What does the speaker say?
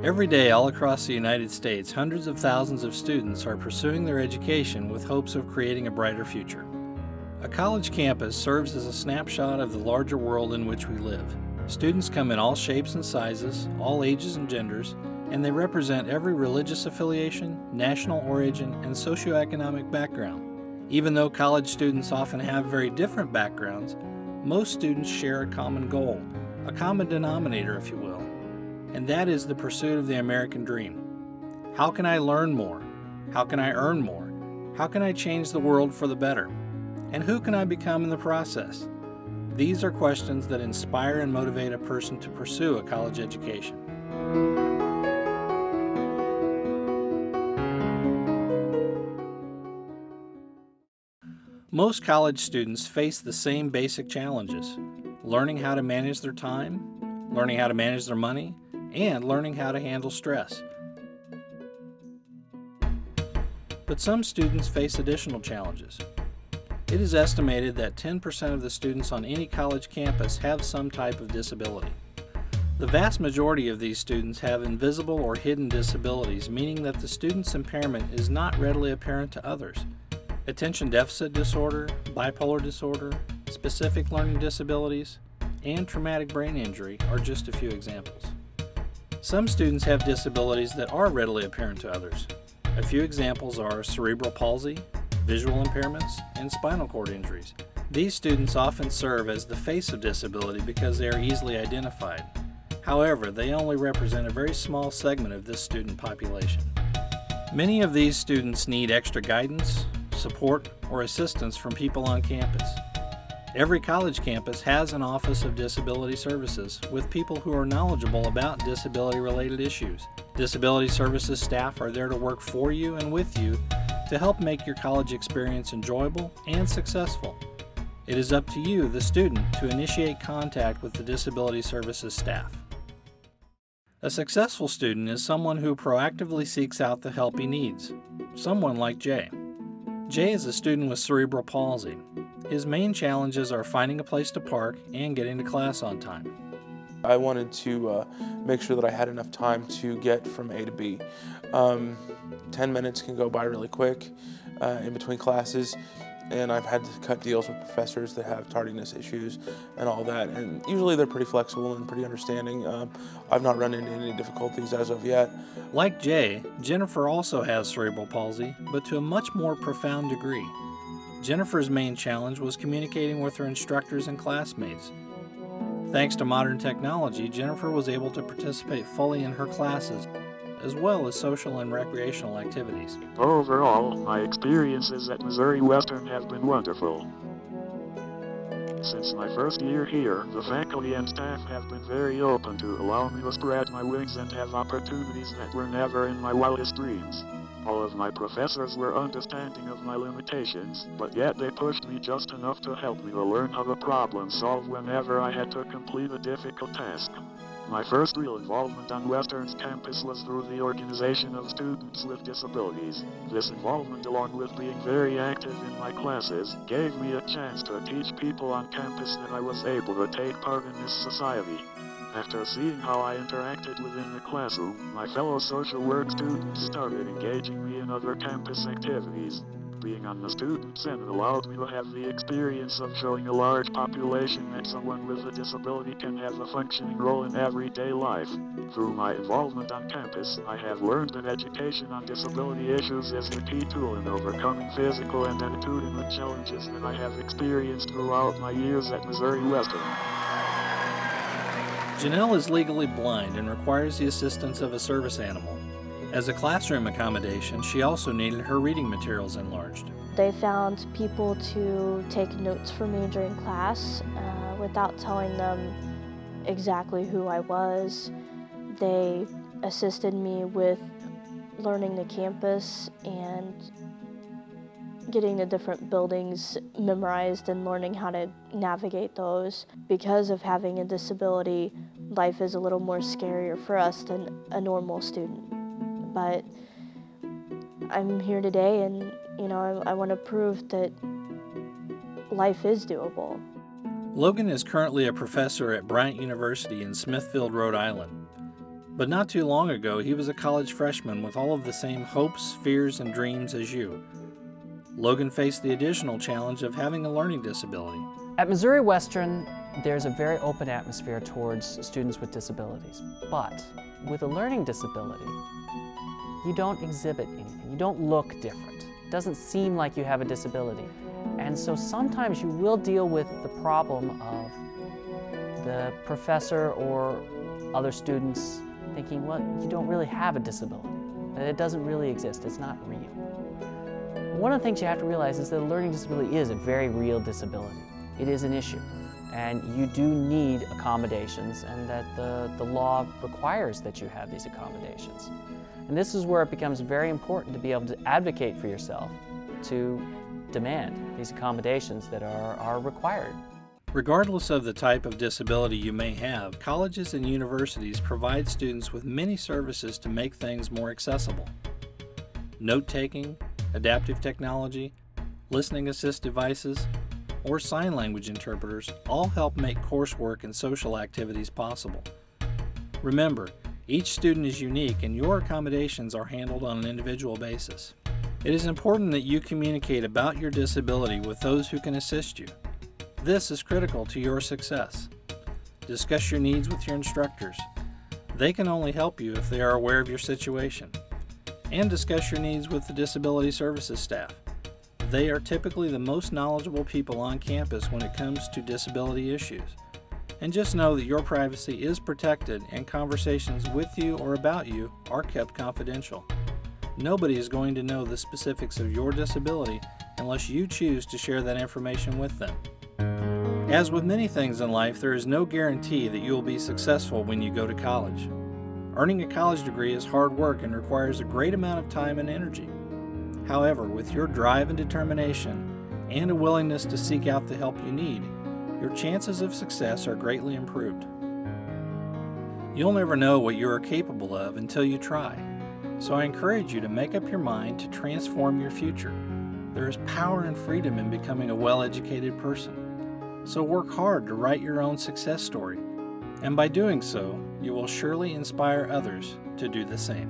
Every day all across the United States, hundreds of thousands of students are pursuing their education with hopes of creating a brighter future. A college campus serves as a snapshot of the larger world in which we live. Students come in all shapes and sizes, all ages and genders, and they represent every religious affiliation, national origin, and socioeconomic background. Even though college students often have very different backgrounds, most students share a common goal, a common denominator, if you will, and that is the pursuit of the American dream. How can I learn more? How can I earn more? How can I change the world for the better? And who can I become in the process? These are questions that inspire and motivate a person to pursue a college education. Most college students face the same basic challenges: learning how to manage their time, learning how to manage their money, and learning how to handle stress. But some students face additional challenges. It is estimated that 10% of the students on any college campus have some type of disability. The vast majority of these students have invisible or hidden disabilities, meaning that the student's impairment is not readily apparent to others. Attention deficit disorder, bipolar disorder, specific learning disabilities, and traumatic brain injury are just a few examples. Some students have disabilities that are readily apparent to others. A few examples are cerebral palsy, visual impairments, and spinal cord injuries. These students often serve as the face of disability because they are easily identified. However, they only represent a very small segment of this student population. Many of these students need extra guidance, support, or assistance from people on campus. Every college campus has an Office of Disability Services with people who are knowledgeable about disability-related issues. Disability Services staff are there to work for you and with you to help make your college experience enjoyable and successful. It is up to you, the student, to initiate contact with the Disability Services staff. A successful student is someone who proactively seeks out the help he needs, someone like Jay. Jay is a student with cerebral palsy. His main challenges are finding a place to park and getting to class on time. I wanted to make sure that I had enough time to get from A to B. 10 minutes can go by really quick in between classes, and I've had to cut deals with professors that have tardiness issues and all that, and usually they're pretty flexible and pretty understanding. I've not run into any difficulties as of yet. Like Jay, Jennifer also has cerebral palsy, but to a much more profound degree. Jennifer's main challenge was communicating with her instructors and classmates. Thanks to modern technology, Jennifer was able to participate fully in her classes, as well as social and recreational activities. Overall, my experiences at Missouri Western have been wonderful. Since my first year here, the faculty and staff have been very open to allow me to spread my wings and have opportunities that were never in my wildest dreams. All of my professors were understanding of my limitations, but yet they pushed me just enough to help me to learn how to problem solve whenever I had to complete a difficult task. My first real involvement on Western's campus was through the organization of students with disabilities. This involvement, along with being very active in my classes, gave me a chance to teach people on campus that I was able to take part in this society. After seeing how I interacted within the classroom, my fellow social work students started engaging me in other campus activities. Being on the student senate allowed me to have the experience of showing a large population that someone with a disability can have a functioning role in everyday life. Through my involvement on campus, I have learned that education on disability issues is the key tool in overcoming physical and attitudinal challenges that I have experienced throughout my years at Missouri Western. Janelle is legally blind and requires the assistance of a service animal. As a classroom accommodation, she also needed her reading materials enlarged. They found people to take notes for me during class without telling them exactly who I was. They assisted me with learning the campus and getting the different buildings memorized and learning how to navigate those. Because of having a disability, life is a little more scarier for us than a normal student. But I'm here today and, I want to prove that life is doable. Logan is currently a professor at Bryant University in Smithfield, Rhode Island. But not too long ago, he was a college freshman with all of the same hopes, fears, and dreams as you. Logan faced the additional challenge of having a learning disability. At Missouri Western, there's a very open atmosphere towards students with disabilities. But with a learning disability, you don't exhibit anything. You don't look different. It doesn't seem like you have a disability. And so sometimes you will deal with the problem of the professor or other students thinking, well, you don't really have a disability, that it doesn't really exist, it's not real. One of the things you have to realize is that a learning disability is a very real disability. It is an issue, and you do need accommodations, and that the law requires that you have these accommodations. And this is where it becomes very important to be able to advocate for yourself, to demand these accommodations that are required. Regardless of the type of disability you may have, colleges and universities provide students with many services to make things more accessible. Note-taking, adaptive technology, listening assist devices, or sign language interpreters all help make coursework and social activities possible. Remember, each student is unique and your accommodations are handled on an individual basis. It is important that you communicate about your disability with those who can assist you. This is critical to your success. Discuss your needs with your instructors. They can only help you if they are aware of your situation. And discuss your needs with the disability services staff. They are typically the most knowledgeable people on campus when it comes to disability issues. And just know that your privacy is protected and conversations with you or about you are kept confidential. Nobody is going to know the specifics of your disability unless you choose to share that information with them. As with many things in life, there is no guarantee that you will be successful when you go to college. Earning a college degree is hard work and requires a great amount of time and energy. However, with your drive and determination and a willingness to seek out the help you need, your chances of success are greatly improved. You'll never know what you are capable of until you try, so I encourage you to make up your mind to transform your future. There is power and freedom in becoming a well-educated person. So work hard to write your own success story, and by doing so, you will surely inspire others to do the same.